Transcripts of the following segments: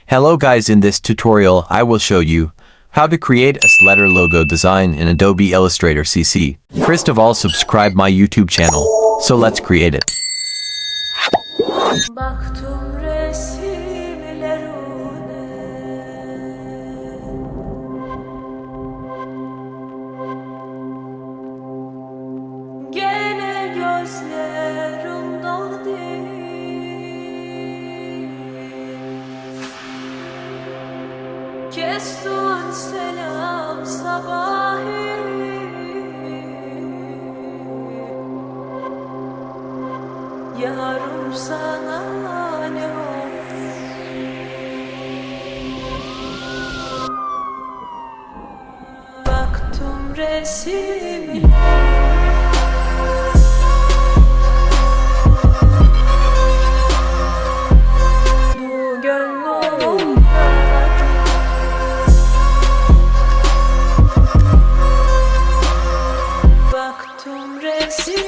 Hello guys, in this tutorial I will show you how to create a letter logo design in Adobe Illustrator CC. First of all, subscribe my YouTube channel. So let's create it. Baktım resimlerine, gene gözlerim doldu. Kestin selam sabahı, yarım sana ne oldu? Baktım resimine, bu gönlüm baktım resim.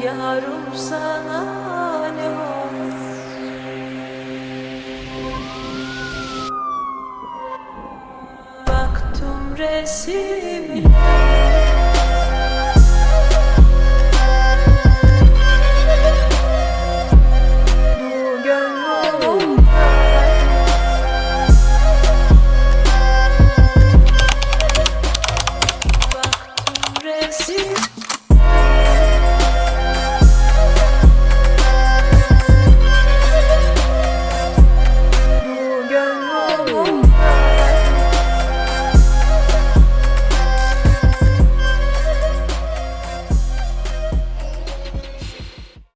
Yarım sana ne oldu? Baktım resimine.